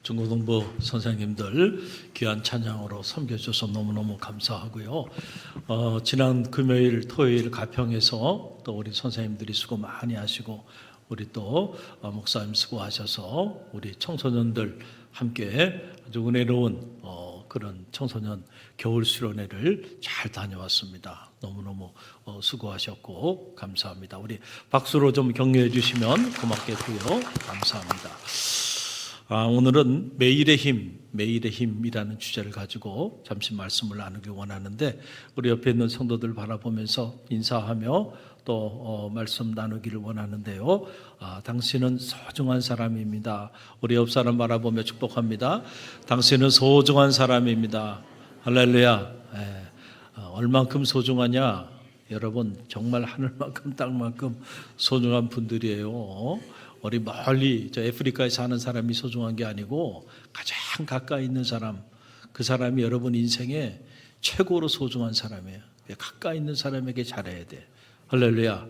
중고등부 선생님들 귀한 찬양으로 섬겨줘서 너무너무 감사하고요. 지난 금요일, 토요일 가평에서 또 우리 선생님들이 수고 많이 하시고 우리 또 목사님 수고하셔서 우리 청소년들 함께 아주 은혜로운 그런 청소년 겨울 수련회를 잘 다녀왔습니다. 너무너무 수고하셨고 감사합니다. 우리 박수로 좀 격려해 주시면 고맙겠고요. 감사합니다. 오늘은 매일의 힘이라는 주제를 가지고 잠시 말씀을 나누기 원하는데 우리 옆에 있는 성도들 바라보면서 인사하며 또 말씀 나누기를 원하는데요. 당신은 소중한 사람입니다. 우리 옆 사람 바라보며 축복합니다. 당신은 소중한 사람입니다. 할렐루야. 얼만큼 소중하냐? 여러분 정말 하늘만큼 땅만큼 소중한 분들이에요. 우리 멀리 저 아프리카에 사는 사람이 소중한 게 아니고 가장 가까이 있는 사람, 그 사람이 여러분 인생에 최고로 소중한 사람이에요. 가까이 있는 사람에게 잘해야 돼. 할렐루야.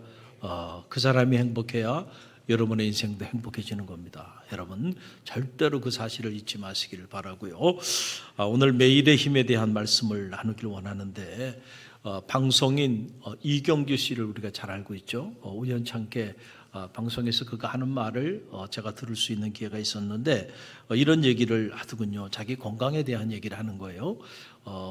그 사람이 행복해야 여러분의 인생도 행복해지는 겁니다. 여러분 절대로 그 사실을 잊지 마시기를 바라고요. 오늘 매일의 힘에 대한 말씀을 나누길 원하는데 방송인 이경규 씨를 우리가 잘 알고 있죠. 우연찮게 방송에서 그가 하는 말을 제가 들을 수 있는 기회가 있었는데 이런 얘기를 하더군요. 자기 건강에 대한 얘기를 하는 거예요.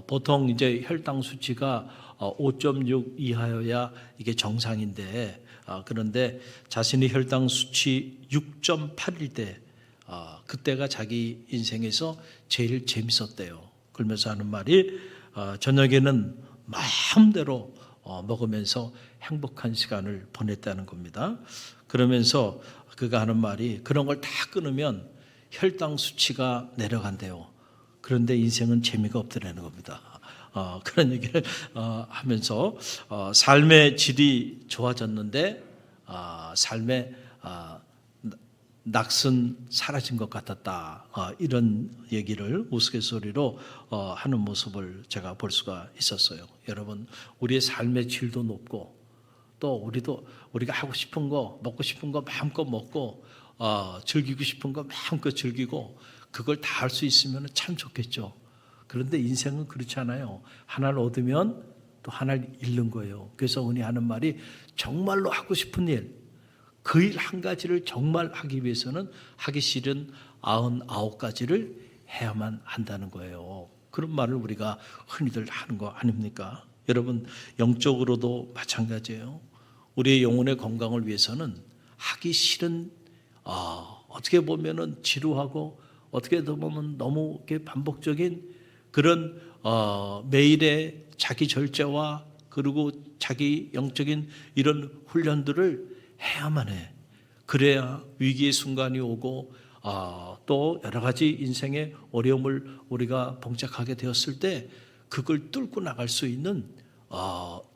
보통 이제 혈당 수치가 5.6 이하여야 이게 정상인데 그런데 자신이 혈당 수치 6.8일 때 그때가 자기 인생에서 제일 재밌었대요. 그러면서 하는 말이 저녁에는 마음대로 먹으면서 행복한 시간을 보냈다는 겁니다. 그러면서 그가 하는 말이 그런 걸 다 끊으면 혈당 수치가 내려간대요. 그런데 인생은 재미가 없더라는 겁니다. 그런 얘기를 하면서 삶의 질이 좋아졌는데 삶의 낯은 사라진 것 같았다. 이런 얘기를 우스갯소리로 하는 모습을 제가 볼 수가 있었어요. 여러분 우리의 삶의 질도 높고 또 우리가 하고 싶은 거 먹고 싶은 거 마음껏 먹고 즐기고 싶은 거 마음껏 즐기고 그걸 다 할 수 있으면 참 좋겠죠. 그런데 인생은 그렇지 않아요. 하나를 얻으면 또 하나를 잃는 거예요. 그래서 은희 하는 말이 정말로 하고 싶은 일, 그 일 한 가지를 정말 하기 위해서는 하기 싫은 99가지를 해야만 한다는 거예요. 그런 말을 우리가 흔히들 하는 거 아닙니까? 여러분 영적으로도 마찬가지예요. 우리의 영혼의 건강을 위해서는 하기 싫은 어떻게 보면은 지루하고 어떻게 보면 너무 반복적인 그런 매일의 자기 절제와 그리고 자기 영적인 이런 훈련들을 해야만 해. 그래야 위기의 순간이 오고 또 여러 가지 인생의 어려움을 우리가 봉착하게 되었을 때 그걸 뚫고 나갈 수 있는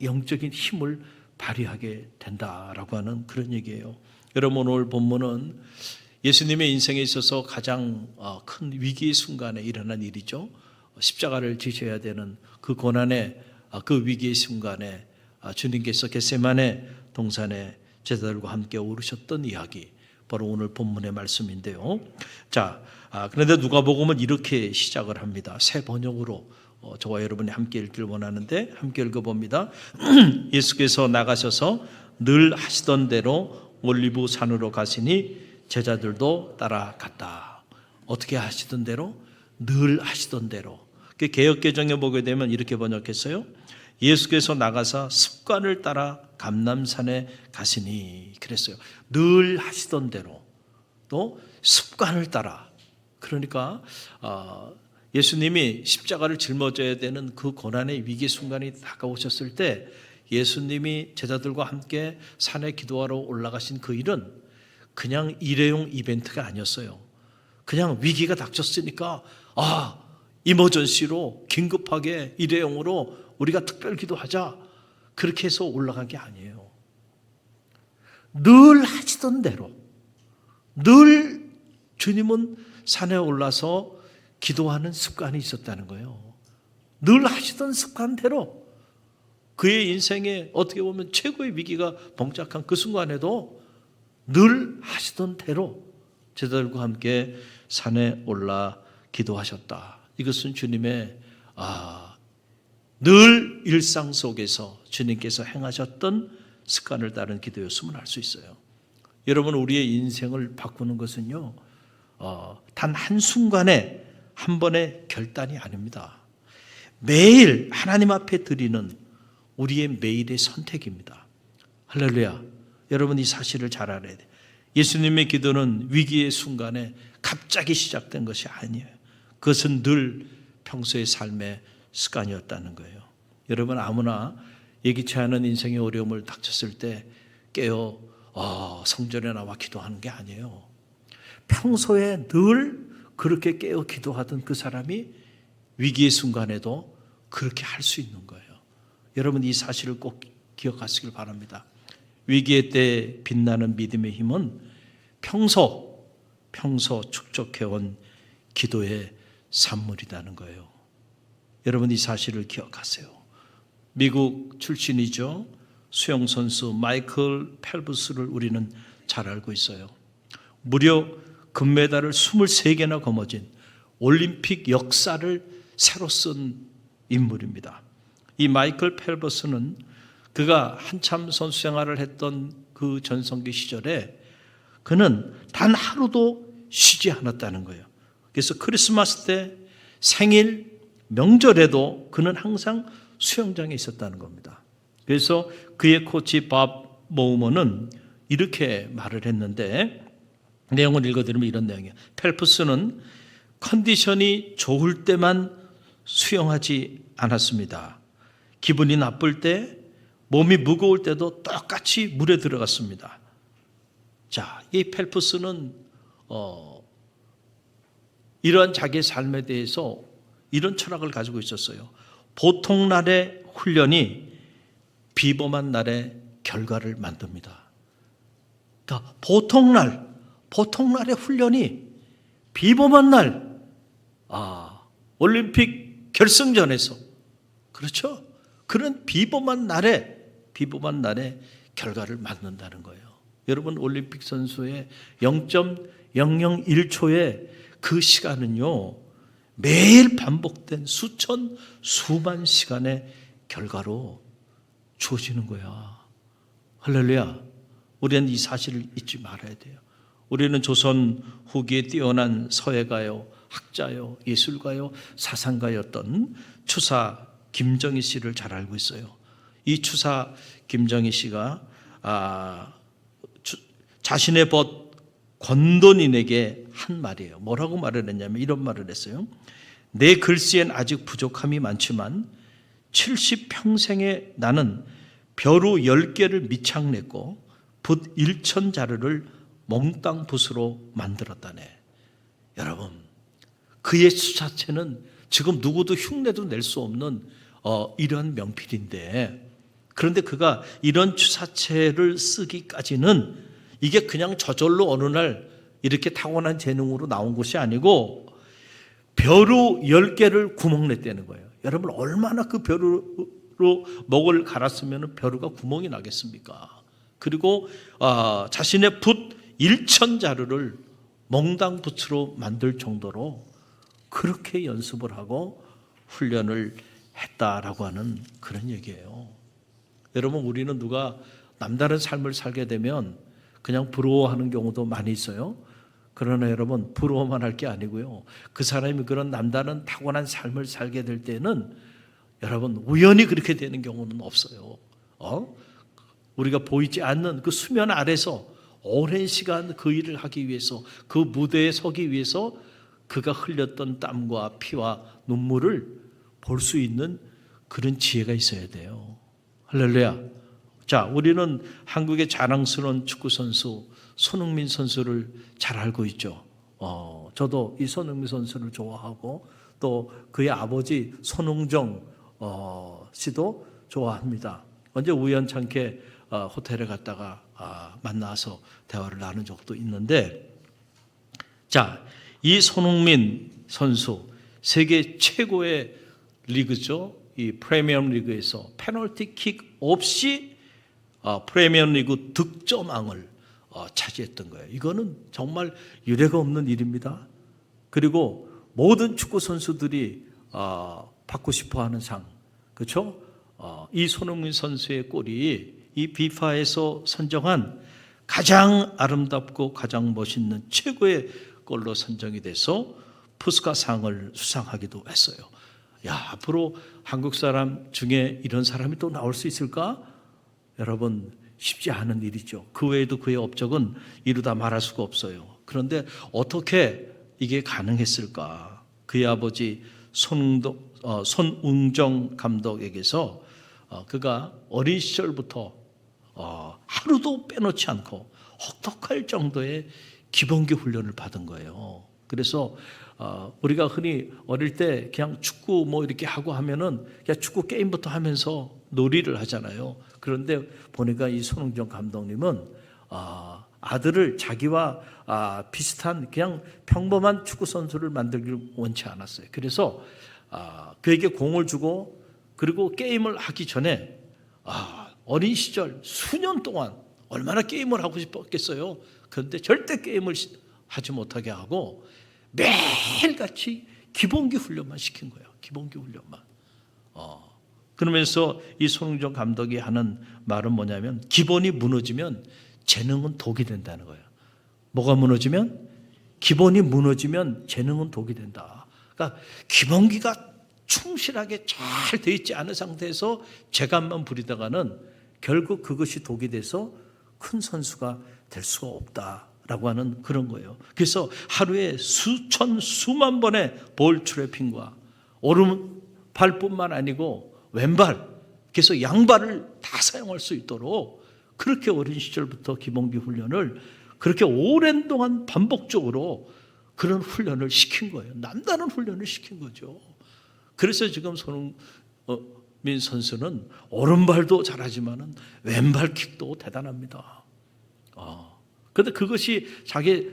영적인 힘을 발휘하게 된다라고 하는 그런 얘기예요. 여러분 오늘 본문은 예수님의 인생에 있어서 가장 큰 위기의 순간에 일어난 일이죠. 십자가를 지셔야 되는 그 고난의 그 위기의 순간에 주님께서 겟세마네 동산에 제자들과 함께 오르셨던 이야기, 바로 오늘 본문의 말씀인데요. 자, 그런데 누가복음은 이렇게 시작을 합니다. 새 번역으로 저와 여러분이 함께 읽기를 원하는데 함께 읽어봅니다. 예수께서 나가셔서 늘 하시던 대로 올리브 산으로 가시니 제자들도 따라갔다. 어떻게 하시던 대로? 늘 하시던 대로. 개역개정에 보게 되면 이렇게 번역했어요. 예수께서 나가서 습관을 따라 감람산에 가시니 그랬어요. 늘 하시던 대로 또 습관을 따라. 그러니까 예수님이 십자가를 짊어져야 되는 그 고난의 위기 순간이 다가오셨을 때 예수님이 제자들과 함께 산에 기도하러 올라가신 그 일은 그냥 일회용 이벤트가 아니었어요. 그냥 위기가 닥쳤으니까 이머전시로 긴급하게 일회용으로 우리가 특별 기도하자 그렇게 해서 올라간 게 아니에요. 늘 하시던 대로 늘 주님은 산에 올라서 기도하는 습관이 있었다는 거예요. 늘 하시던 습관대로 그의 인생에 어떻게 보면 최고의 위기가 봉착한 그 순간에도 늘 하시던 대로 제자들과 함께 산에 올라 기도하셨다. 이것은 주님의 늘 일상 속에서 주님께서 행하셨던 습관을 따른 기도였음을 알 수 있어요. 여러분, 우리의 인생을 바꾸는 것은요, 단 한순간에 한 번의 결단이 아닙니다. 매일 하나님 앞에 드리는 우리의 매일의 선택입니다. 할렐루야. 여러분, 이 사실을 잘 알아야 돼요. 예수님의 기도는 위기의 순간에 갑자기 시작된 것이 아니에요. 그것은 늘 평소의 삶의 습관이었다는 거예요. 여러분, 아무나 예기치 않은 인생의 어려움을 닥쳤을 때 깨어 성전에 나와 기도하는 게 아니에요. 평소에 늘 그렇게 깨어 기도하던 그 사람이 위기의 순간에도 그렇게 할 수 있는 거예요. 여러분, 이 사실을 꼭 기억하시길 바랍니다. 위기의 때 빛나는 믿음의 힘은 평소 축적해온 기도의 산물이라는 거예요. 여러분, 이 사실을 기억하세요. 미국 출신이죠. 수영선수 마이클 펠프스를 우리는 잘 알고 있어요. 무려 금메달을 23개나 거머쥔 올림픽 역사를 새로 쓴 인물입니다. 이 마이클 펠프스는 그가 한참 선수 생활을 했던 그 전성기 시절에 그는 단 하루도 쉬지 않았다는 거예요. 그래서 크리스마스 때, 생일, 명절에도 그는 항상 수영장에 있었다는 겁니다. 그래서 그의 코치 밥 모우먼은 이렇게 말을 했는데, 내용을 읽어드리면 이런 내용이에요. 펠프스는 컨디션이 좋을 때만 수영하지 않았습니다. 기분이 나쁠 때, 몸이 무거울 때도 똑같이 물에 들어갔습니다. 자, 이 펠프스는 이러한 자기의 삶에 대해서 이런 철학을 가지고 있었어요. 보통 날의 훈련이 비범한 날의 결과를 만듭니다. 그러니까 보통 날의 훈련이 비범한 날, 올림픽 결승전에서, 그렇죠? 그런 비범한 날의 결과를 만든다는 거예요. 여러분, 올림픽 선수의 0.001초의 그 시간은요, 매일 반복된 수만 시간의 결과로 주어지는 거야. 할렐루야. 우리는 이 사실을 잊지 말아야 돼요. 우리는 조선 후기에 뛰어난 서예가요, 학자요, 예술가요, 사상가였던 추사 김정희 씨를 잘 알고 있어요. 이 추사 김정희 씨가 자신의 벗 권돈인에게 한 말이에요. 뭐라고 말을 했냐면 이런 말을 했어요. 내 글씨엔 아직 부족함이 많지만 70평생에 나는 벼루 10개를 미창냈고 붓 1,000자루를 몽땅 붓으로 만들었다네. 여러분, 그의 수자체는 지금 누구도 흉내도 낼 수 없는 이런 명필인데, 그런데 그가 이런 추사체를 쓰기까지는 이게 그냥 저절로 어느 날 이렇게 타고난 재능으로 나온 것이 아니고 벼루 10개를 구멍 냈다는 거예요. 여러분, 얼마나 그 벼루로 목을 갈았으면 벼루가 구멍이 나겠습니까? 그리고 자신의 붓 1,000자루를 몽땅 붓으로 만들 정도로 그렇게 연습을 하고 훈련을 했다라고 하는 그런 얘기예요. 여러분, 우리는 누가 남다른 삶을 살게 되면 그냥 부러워하는 경우도 많이 있어요. 그러나 여러분, 부러워만 할 게 아니고요, 그 사람이 그런 남다른 타고난 삶을 살게 될 때는 여러분, 우연히 그렇게 되는 경우는 없어요. 우리가 보이지 않는 그 수면 아래서 오랜 시간 그 일을 하기 위해서, 그 무대에 서기 위해서 그가 흘렸던 땀과 피와 눈물을 볼 수 있는 그런 지혜가 있어야 돼요. 할렐루야. 자, 우리는 한국의 자랑스러운 축구선수 손흥민 선수를 잘 알고 있죠. 저도 이 손흥민 선수를 좋아하고 또 그의 아버지 손흥정 씨도 좋아합니다. 언제 우연찮게 호텔에 갔다가 만나서 대화를 나눈 적도 있는데, 자, 이 손흥민 선수 세계 최고의 리그죠. 이 프리미엄 리그에서 페널티킥 없이 프리미엄 리그 득점왕을 차지했던 거예요. 이거는 정말 유례가 없는 일입니다. 그리고 모든 축구 선수들이 받고 싶어하는 상, 그렇죠? 이 손흥민 선수의 골이 이 비파에서 선정한 가장 아름답고 가장 멋있는 최고의 골로 선정이 돼서 푸스카상을 수상하기도 했어요. 야, 앞으로 한국 사람 중에 이런 사람이 또 나올 수 있을까? 여러분, 쉽지 않은 일이죠. 그 외에도 그의 업적은 이루다 말할 수가 없어요. 그런데 어떻게 이게 가능했을까? 그의 아버지 손웅정 감독에게서 그가 어린 시절부터 하루도 빼놓지 않고 혹독할 정도의 기본기 훈련을 받은 거예요. 그래서 우리가 흔히 어릴 때 그냥 축구 뭐 이렇게 하고 하면은 그냥 축구 게임부터 하면서 놀이를 하잖아요. 그런데 보니까 이 손흥정 감독님은 아들을 자기와 비슷한 그냥 평범한 축구 선수를 만들기를 원치 않았어요. 그래서 그에게 공을 주고 그리고 게임을 하기 전에 어린 시절 수년 동안 얼마나 게임을 하고 싶었겠어요. 그런데 절대 게임을 하지 못하게 하고 매일같이 기본기 훈련만 시킨 거예요. 기본기 훈련만. 그러면서 이 손흥정 감독이 하는 말은 뭐냐면 기본이 무너지면 재능은 독이 된다는 거예요. 뭐가 무너지면? 기본이 무너지면 재능은 독이 된다. 그러니까 기본기가 충실하게 잘 돼 있지 않은 상태에서 재간만 부리다가는 결국 그것이 독이 돼서 큰 선수가 될 수가 없다라고 하는 그런 거예요. 그래서 하루에 수천 수만 번의 볼 트래핑과 오른발뿐만 아니고 왼발, 그래서 양발을 다 사용할 수 있도록 그렇게 어린 시절부터 기본기 훈련을 그렇게 오랜 동안 반복적으로 그런 훈련을 시킨 거예요. 남다른 훈련을 시킨 거죠. 그래서 지금 손흥민 선수는 오른발도 잘하지만은 왼발 킥도 대단합니다. 그런데 그것이 자기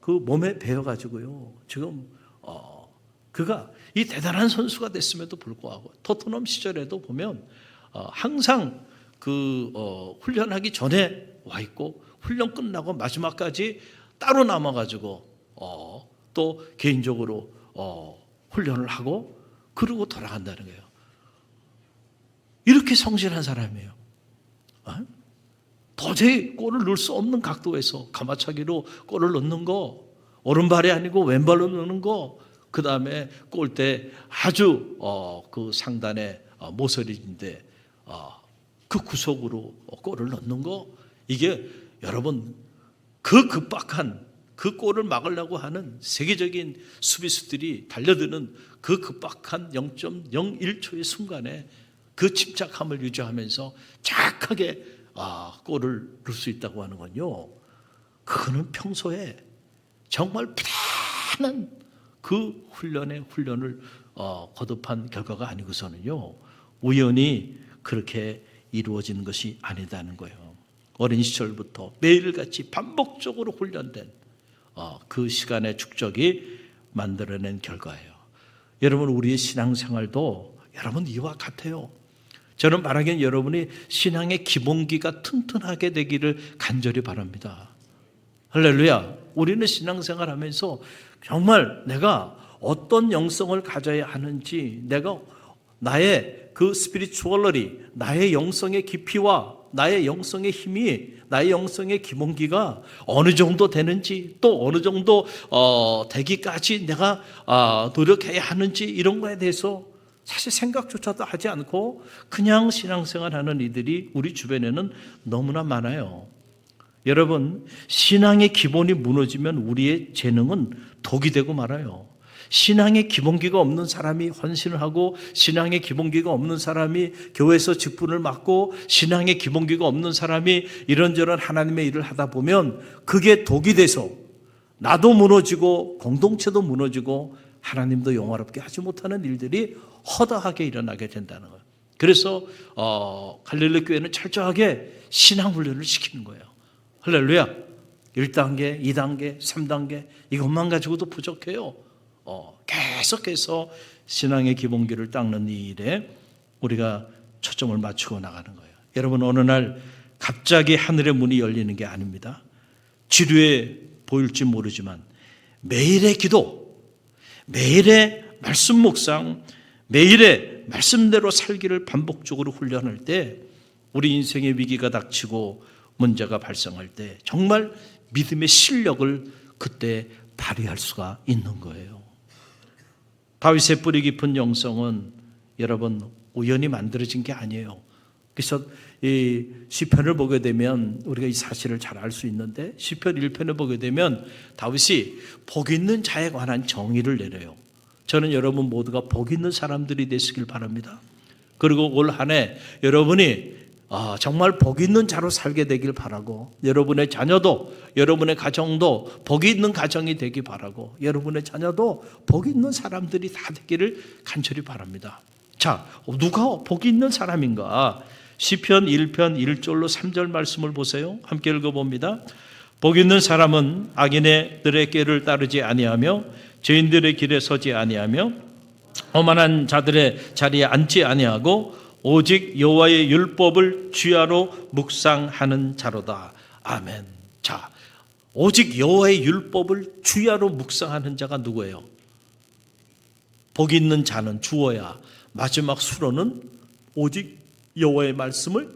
그 몸에 배어가지고요. 지금 그가 이 대단한 선수가 됐음에도 불구하고 토트넘 시절에도 보면 항상 그 훈련하기 전에 와 있고 훈련 끝나고 마지막까지 따로 남아가지고 또 개인적으로 훈련을 하고 그러고 돌아간다는 거예요. 이렇게 성실한 사람이에요. 도저히 골을 넣을 수 없는 각도에서 가마차기로 골을 넣는 거, 오른발이 아니고 왼발로 넣는 거, 그 다음에 골대 아주 그 상단에 모서리인데 그 구석으로 골을 넣는 거, 이게 여러분 그 급박한 그 골을 막으려고 하는 세계적인 수비수들이 달려드는 그 급박한 0.01초의 순간에 그 침착함을 유지하면서 정확하게 골을 넣을 수 있다고 하는 건요, 그거는 평소에 정말 부단한 그 훈련을 거듭한 결과가 아니고서는요 우연히 그렇게 이루어지는 것이 아니다는 거예요. 어린 시절부터 매일같이 반복적으로 훈련된 그 시간의 축적이 만들어낸 결과예요. 여러분, 우리의 신앙생활도 여러분 이와 같아요. 저는 말하기엔 여러분이 신앙의 기본기가 튼튼하게 되기를 간절히 바랍니다. 할렐루야. 우리는 신앙생활 하면서 정말 내가 어떤 영성을 가져야 하는지, 내가 나의 그 스피리추얼러리, 나의 영성의 깊이와 나의 영성의 힘이, 나의 영성의 기본기가 어느 정도 되는지, 또 어느 정도 되기까지 내가 노력해야 하는지, 이런 거에 대해서 사실 생각조차도 하지 않고 그냥 신앙생활하는 이들이 우리 주변에는 너무나 많아요. 여러분, 신앙의 기본이 무너지면 우리의 재능은 독이 되고 말아요. 신앙의 기본기가 없는 사람이 헌신을 하고, 신앙의 기본기가 없는 사람이 교회에서 직분을 맡고, 신앙의 기본기가 없는 사람이 이런저런 하나님의 일을 하다 보면 그게 독이 돼서 나도 무너지고 공동체도 무너지고 하나님도 영화롭게 하지 못하는 일들이 허다하게 일어나게 된다는 거예요. 그래서 갈릴리 교회는 철저하게 신앙훈련을 시키는 거예요. 할렐루야. 1단계, 2단계, 3단계 이것만 가지고도 부족해요. 계속해서 신앙의 기본기를 닦는 이 일에 우리가 초점을 맞추고 나가는 거예요. 여러분, 어느 날 갑자기 하늘의 문이 열리는 게 아닙니다. 지루해 보일지 모르지만 매일의 기도, 매일의 말씀 묵상, 매일의 말씀대로 살기를 반복적으로 훈련할 때 우리 인생의 위기가 닥치고 문제가 발생할 때 정말 믿음의 실력을 그때 발휘할 수가 있는 거예요. 다윗의 뿌리 깊은 영성은 여러분 우연히 만들어진 게 아니에요. 그래서 이 시편을 보게 되면 우리가 이 사실을 잘 알 수 있는데 시편 1편을 보게 되면 다윗이 복 있는 자에 관한 정의를 내려요. 저는 여러분 모두가 복 있는 사람들이 되시길 바랍니다. 그리고 올 한 해 여러분이 정말 복 있는 자로 살게 되길 바라고, 여러분의 자녀도, 여러분의 가정도 복 있는 가정이 되길 바라고, 여러분의 자녀도 복 있는 사람들이 다 되기를 간절히 바랍니다. 자, 누가 복 있는 사람인가? 시편 1편 1절로 3절 말씀을 보세요. 함께 읽어봅니다. 복 있는 사람은 악인들의 꾀를 따르지 아니하며 죄인들의 길에 서지 아니하며 오만한 자들의 자리에 앉지 아니하고 오직 여호와의 율법을 주야로 묵상하는 자로다. 아멘. 자, 오직 여호와의 율법을 주야로 묵상하는 자가 누구예요? 복 있는 자는 주어야 마지막 수로는 오직 여호와의 말씀을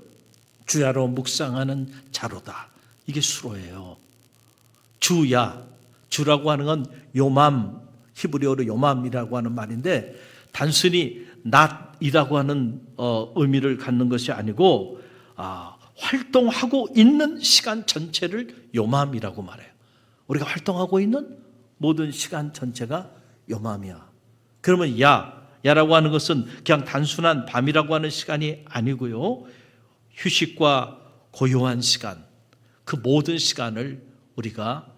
주야로 묵상하는 자로다. 이게 수로예요. 주야, 주라고 하는 건 요맘, 히브리어로 요맘이라고 하는 말인데 단순히 낫이라고 하는 의미를 갖는 것이 아니고 활동하고 있는 시간 전체를 요맘이라고 말해요. 우리가 활동하고 있는 모든 시간 전체가 요맘이야. 그러면 야라고 하는 것은 그냥 단순한 밤이라고 하는 시간이 아니고요. 휴식과 고요한 시간, 그 모든 시간을 우리가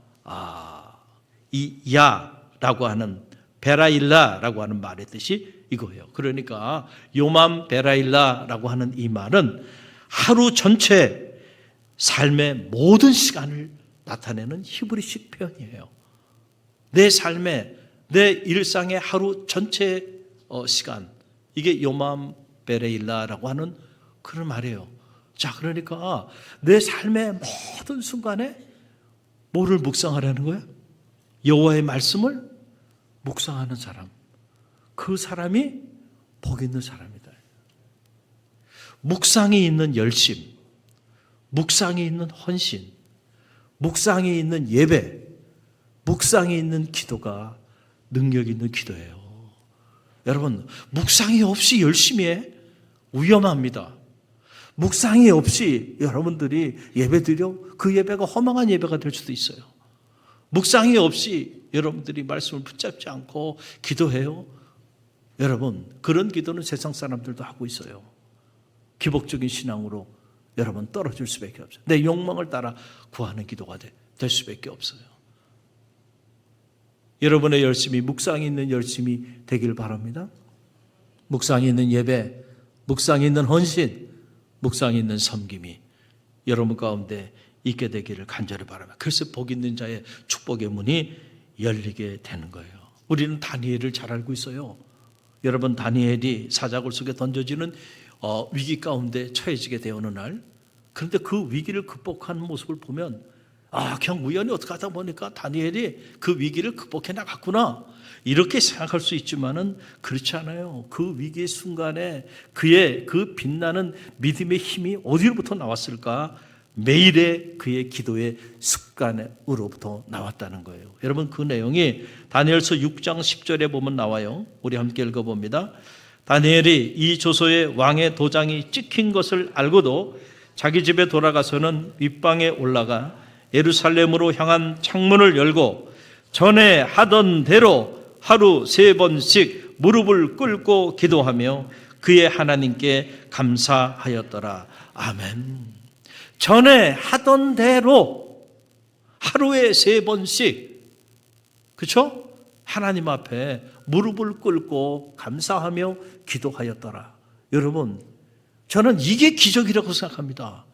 이 야라고 하는 베라일라라고 하는 말의 뜻이 이거예요. 그러니까 요맘 베라일라라고 하는 이 말은 하루 전체 삶의 모든 시간을 나타내는 히브리식 표현이에요. 내 삶의, 내 일상의 하루 전체 시간, 이게 요맘 베레일라라고 하는 그런 말이에요. 자, 그러니까 내 삶의 모든 순간에 뭐를 묵상하라는 거예요? 여호와의 말씀을 묵상하는 사람, 그 사람이 복 있는 사람이다. 묵상이 있는 열심, 묵상이 있는 헌신, 묵상이 있는 예배, 묵상이 있는 기도가 능력 있는 기도예요. 여러분, 묵상이 없이 열심히 해? 위험합니다. 묵상이 없이 여러분들이 예배 드려? 그 예배가 허망한 예배가 될 수도 있어요. 묵상이 없이 여러분들이 말씀을 붙잡지 않고 기도해요? 여러분, 그런 기도는 세상 사람들도 하고 있어요. 기복적인 신앙으로 여러분 떨어질 수밖에 없어요. 내 욕망을 따라 구하는 기도가 될 수밖에 없어요. 여러분의 열심이 묵상이 있는 열심이 되길 바랍니다. 묵상이 있는 예배, 묵상이 있는 헌신, 묵상이 있는 섬김이 여러분 가운데 있게 되기를 간절히 바랍니다. 그래서 복 있는 자의 축복의 문이 열리게 되는 거예요. 우리는 다니엘을 잘 알고 있어요. 여러분, 다니엘이 사자굴 속에 던져지는 위기 가운데 처해지게 되어오는 날, 그런데 그 위기를 극복하는 모습을 보면 그냥 우연히 어떻게 하다 보니까 다니엘이 그 위기를 극복해 나갔구나, 이렇게 생각할 수 있지만은 그렇지 않아요. 그 위기의 순간에 그의 그 빛나는 믿음의 힘이 어디로부터 나왔을까? 매일의 그의 기도의 습관으로부터 나왔다는 거예요. 여러분, 그 내용이 다니엘서 6장 10절에 보면 나와요. 우리 함께 읽어봅니다. 다니엘이 이 조서에 왕의 도장이 찍힌 것을 알고도 자기 집에 돌아가서는 윗방에 올라가 예루살렘으로 향한 창문을 열고 전에 하던 대로 하루 3번씩 무릎을 꿇고 기도하며 그의 하나님께 감사하였더라. 아멘. 전에 하던 대로 하루에 3번씩, 그렇죠? 하나님 앞에 무릎을 꿇고 감사하며 기도하였더라. 여러분, 저는 이게 기적이라고 생각합니다.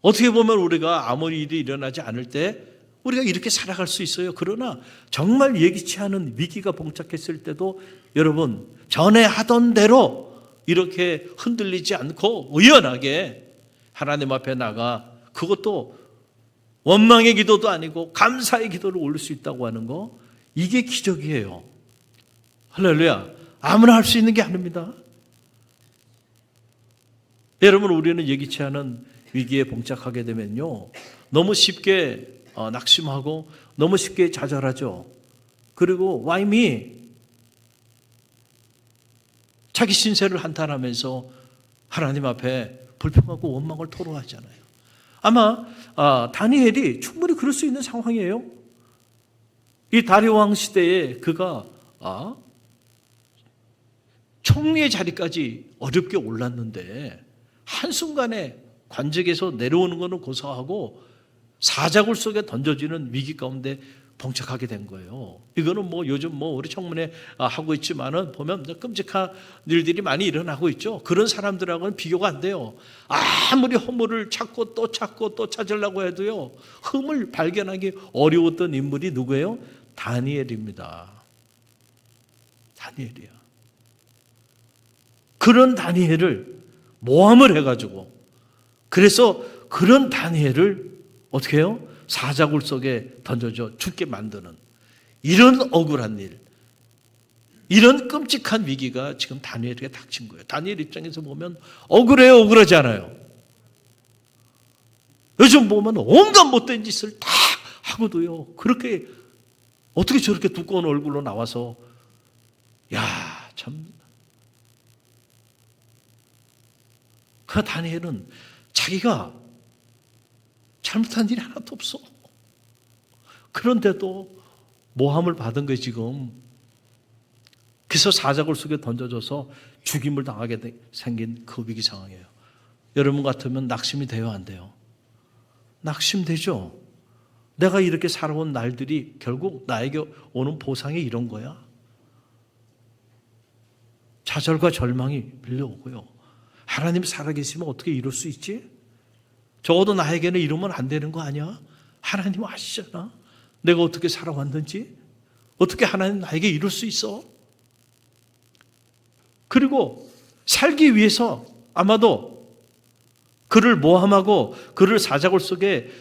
어떻게 보면 우리가 아무리 일이 일어나지 않을 때 우리가 이렇게 살아갈 수 있어요. 그러나 정말 예기치 않은 위기가 봉착했을 때도 여러분, 전에 하던 대로 이렇게 흔들리지 않고 의연하게 하나님 앞에 나가 그것도 원망의 기도도 아니고 감사의 기도를 올릴 수 있다고 하는 거, 이게 기적이에요. 할렐루야. 아무나 할 수 있는 게 아닙니다. 여러분, 우리는 예기치 않은 위기에 봉착하게 되면요, 너무 쉽게 낙심하고 너무 쉽게 좌절하죠. 그리고 why me? 자기 신세를 한탄하면서 하나님 앞에 불평하고 원망을 토로하잖아요. 아마 다니엘이 충분히 그럴 수 있는 상황이에요. 이 다리오 왕 시대에 그가 총리의 자리까지 어렵게 올랐는데 한순간에 관직에서 내려오는 것은 고사하고 사자굴 속에 던져지는 위기 가운데 봉착하게 된 거예요. 이거는 뭐 요즘 뭐 우리 청문회 하고 있지만은 보면 끔찍한 일들이 많이 일어나고 있죠. 그런 사람들하고는 비교가 안 돼요. 아무리 허물을 찾고 또 찾으려고 해도요, 흠을 발견하기 어려웠던 인물이 누구예요? 다니엘입니다. 다니엘이야. 그런 다니엘을 모함을 해가지고, 그래서 그런 다니엘을 어떻게 해요? 사자굴 속에 던져져 죽게 만드는 이런 억울한 일, 이런 끔찍한 위기가 지금 다니엘에게 닥친 거예요. 다니엘 입장에서 보면 억울해요, 억울하지 않아요? 요즘 보면 온갖 못된 짓을 다 하고도요, 그렇게 어떻게 저렇게 두꺼운 얼굴로 나와서, 야, 참. 그 다니엘은 자기가 잘못한 일이 하나도 없어. 그런데도 모함을 받은 거예요, 지금. 그래서 사자굴 속에 던져져서 죽임을 당하게 생긴 그 위기 상황이에요. 여러분 같으면 낙심이 돼요, 안 돼요? 낙심되죠. 내가 이렇게 살아온 날들이 결국 나에게 오는 보상이 이런 거야. 좌절과 절망이 밀려오고요. 하나님 살아계시면 어떻게 이럴 수 있지? 적어도 나에게는 이러면 안 되는 거 아니야? 하나님 아시잖아. 내가 어떻게 살아왔는지. 어떻게 하나님 나에게 이럴 수 있어? 그리고 살기 위해서 아마도 그를 모함하고 그를 사자굴 속에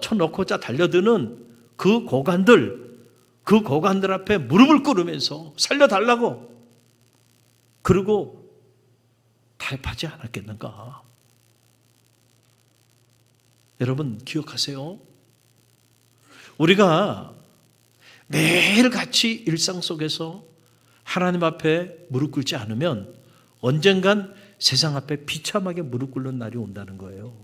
쳐넣고자 달려드는 그 고관들 앞에 무릎을 꿇으면서 살려달라고, 그리고 타협하지 않았겠는가? 여러분 기억하세요. 우리가 매일같이 일상 속에서 하나님 앞에 무릎 꿇지 않으면 언젠간 세상 앞에 비참하게 무릎 꿇는 날이 온다는 거예요.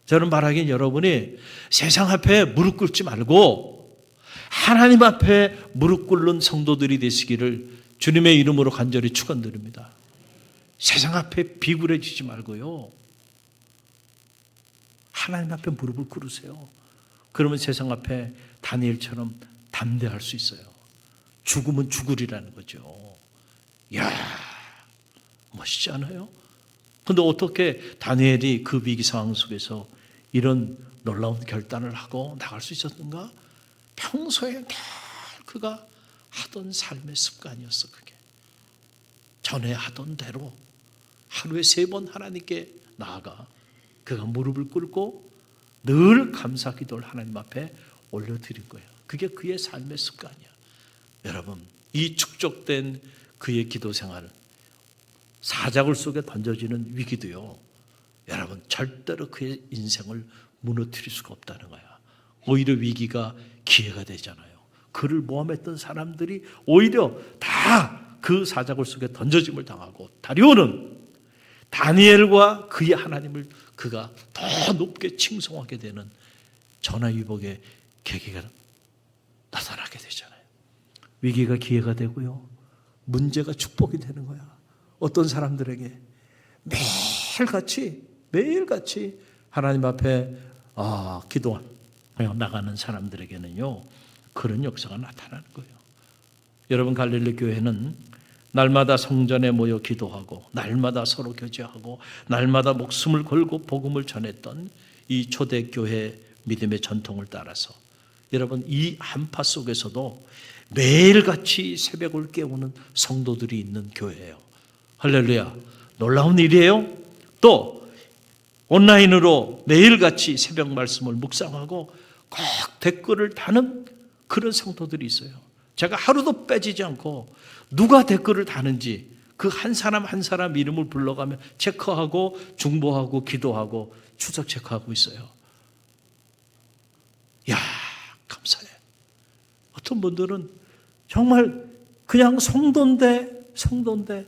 저는 말하긴 여러분이 세상 앞에 무릎 꿇지 말고 하나님 앞에 무릎 꿇는 성도들이 되시기를 주님의 이름으로 간절히 축원드립니다. 세상 앞에 비굴해지지 말고요, 하나님 앞에 무릎을 꿇으세요. 그러면 세상 앞에 다니엘처럼 담대할 수 있어요. 죽으면 죽으리라는 거죠. 이야, 멋있지 않아요? 그런데 어떻게 다니엘이 그 위기 상황 속에서 이런 놀라운 결단을 하고 나갈 수 있었는가? 평소에 늘 그가 하던 삶의 습관이었어. 그게 전에 하던 대로 하루에 3번 하나님께 나아가 그가 무릎을 꿇고 늘 감사 기도를 하나님 앞에 올려드린 거예요. 그게 그의 삶의 습관이야. 여러분, 이 축적된 그의 기도 생활, 사자굴 속에 던져지는 위기도요, 여러분 절대로 그의 인생을 무너뜨릴 수가 없다는 거야. 오히려 위기가 기회가 되잖아요. 그를 모함했던 사람들이 오히려 다 그 사자굴 속에 던져짐을 당하고, 다리오는 다니엘과 그의 하나님을 그가 더 높게 칭송하게 되는 전화위복의 계기가 나타나게 되잖아요. 위기가 기회가 되고요, 문제가 축복이 되는 거야. 어떤 사람들에게 매일같이 하나님 앞에 기도 나가는 사람들에게는요, 그런 역사가 나타나는 거예요. 여러분, 갈릴리 교회는 날마다 성전에 모여 기도하고 날마다 서로 교제하고 날마다 목숨을 걸고 복음을 전했던 이 초대교회 믿음의 전통을 따라서 여러분, 이 한파 속에서도 매일같이 새벽을 깨우는 성도들이 있는 교회예요. 할렐루야. 놀라운 일이에요. 또 온라인으로 매일같이 새벽 말씀을 묵상하고 꼭 댓글을 다는 그런 성도들이 있어요. 제가 하루도 빼지지 않고 누가 댓글을 다는지 그 한 사람 한 사람 이름을 불러가며 체크하고 중보하고 기도하고 추적 체크하고 있어요. 야, 감사해. 어떤 분들은 정말 그냥 성도인데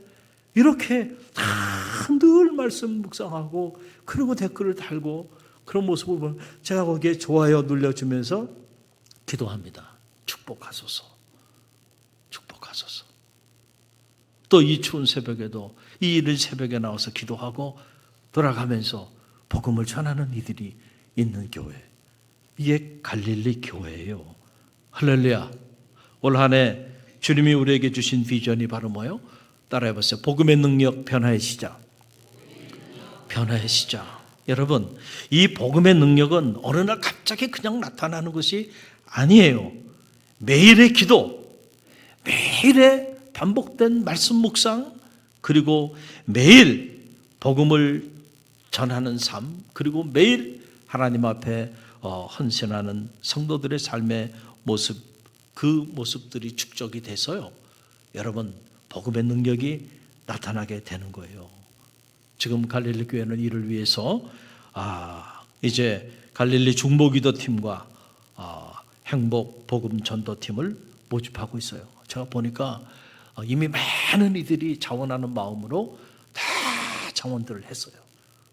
이렇게 다 늘 말씀 묵상하고 그리고 댓글을 달고 그런 모습을 보면 제가 거기에 좋아요 눌러주면서 기도합니다. 축복하소서. 축복하소서. 또 이 추운 새벽에도 이 이른 새벽에 나와서 기도하고 돌아가면서 복음을 전하는 이들이 있는 교회. 이게 갈릴리 교회예요. 할렐루야. 올 한 해 주님이 우리에게 주신 비전이 바로 뭐예요? 따라해보세요. 복음의 능력, 변화의 시작. 변화의 시작. 여러분, 이 복음의 능력은 어느 날 갑자기 그냥 나타나는 것이 아니에요. 매일의 기도, 매일의 반복된 말씀 묵상, 그리고 매일 복음을 전하는 삶, 그리고 매일 하나님 앞에 헌신하는 성도들의 삶의 모습, 그 모습들이 축적이 돼서요, 여러분 복음의 능력이 나타나게 되는 거예요. 지금 갈릴리 교회는 이를 위해서 이제 갈릴리 중보기도팀과 행복 복음 전도팀을 모집하고 있어요. 제가 보니까 이미 많은 이들이 자원하는 마음으로 다 자원들을 했어요.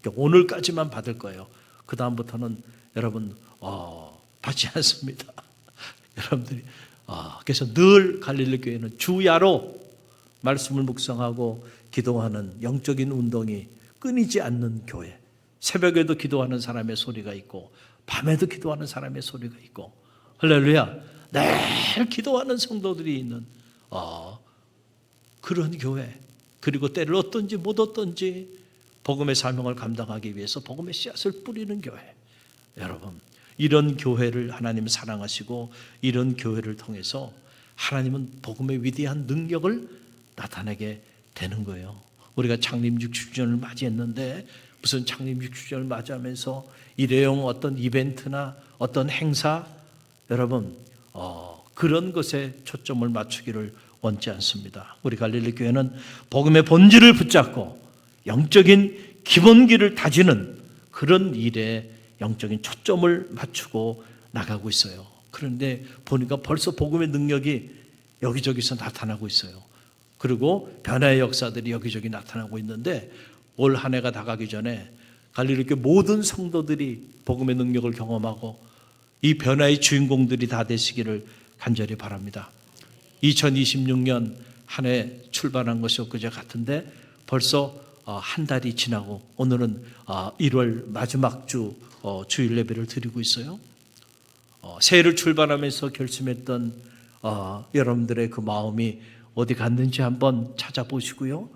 오늘까지만 받을 거예요. 그 다음부터는 여러분 받지 않습니다. 여러분들이 그래서 늘 갈릴리 교회는 주야로 말씀을 묵상하고 기도하는 영적인 운동이 끊이지 않는 교회. 새벽에도 기도하는 사람의 소리가 있고 밤에도 기도하는 사람의 소리가 있고, 할렐루야, 늘 기도하는 성도들이 있는 그런 교회. 그리고 때를 얻든지 못 얻든지 복음의 사명을 감당하기 위해서 복음의 씨앗을 뿌리는 교회. 여러분, 이런 교회를 하나님 사랑하시고 이런 교회를 통해서 하나님은 복음의 위대한 능력을 나타내게 되는 거예요. 우리가 창립 60주년을 맞이했는데 무슨 창립 60주년을 맞이하면서 일회용 어떤 이벤트나 어떤 행사, 여러분 그런 것에 초점을 맞추기를 원치 않습니다. 우리 갈릴리 교회는 복음의 본질을 붙잡고 영적인 기본기를 다지는 그런 일에 영적인 초점을 맞추고 나가고 있어요. 그런데 보니까 벌써 복음의 능력이 여기저기서 나타나고 있어요. 그리고 변화의 역사들이 여기저기 나타나고 있는데 올 한 해가 다가기 전에 갈릴리 교회 모든 성도들이 복음의 능력을 경험하고 이 변화의 주인공들이 다 되시기를 간절히 바랍니다. 2026년 한 해 출발한 것이 엊그제 같은데 벌써 한 달이 지나고 오늘은 1월 마지막 주 주일 예배를 드리고 있어요. 새해를 출발하면서 결심했던 여러분들의 그 마음이 어디 갔는지 한번 찾아보시고요.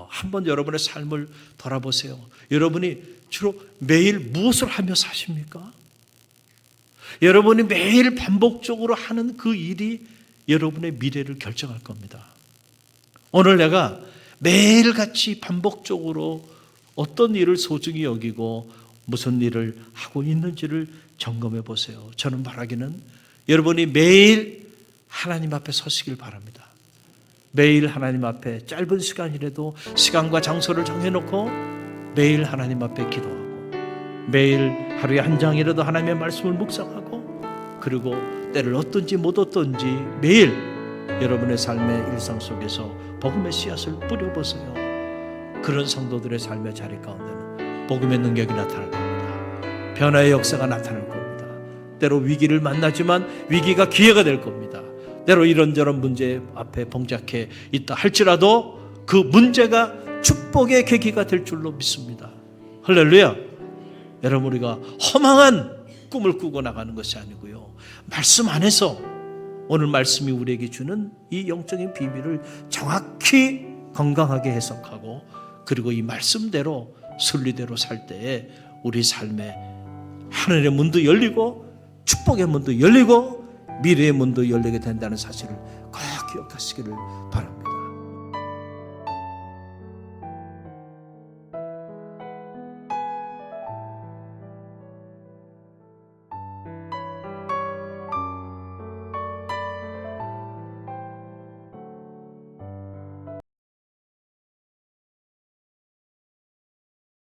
한번 여러분의 삶을 돌아보세요. 여러분이 주로 매일 무엇을 하며 사십니까? 여러분이 매일 반복적으로 하는 그 일이 여러분의 미래를 결정할 겁니다. 오늘 내가 매일같이 반복적으로 어떤 일을 소중히 여기고 무슨 일을 하고 있는지를 점검해 보세요. 저는 바라기는 여러분이 매일 하나님 앞에 서시길 바랍니다. 매일 하나님 앞에 짧은 시간이라도 시간과 장소를 정해놓고 매일 하나님 앞에 기도하고 매일 하루에 한 장이라도 하나님의 말씀을 묵상하고 그리고 때를 얻든지 못 얻든지 매일 여러분의 삶의 일상 속에서 복음의 씨앗을 뿌려보세요. 그런 성도들의 삶의 자리 가운데는 복음의 능력이 나타날 겁니다. 변화의 역사가 나타날 겁니다. 때로 위기를 만나지만 위기가 기회가 될 겁니다. 때로 이런저런 문제 앞에 봉착해 있다 할지라도 그 문제가 축복의 계기가 될 줄로 믿습니다. 할렐루야. 여러분, 우리가 허망한 꿈을 꾸고 나가는 것이 아니고요, 말씀 안에서 오늘 말씀이 우리에게 주는 이 영적인 비밀을 정확히 건강하게 해석하고 그리고 이 말씀대로 순리대로 살 때에 우리 삶에 하늘의 문도 열리고 축복의 문도 열리고 미래의 문도 열리게 된다는 사실을 꼭 기억하시기를 바랍니다.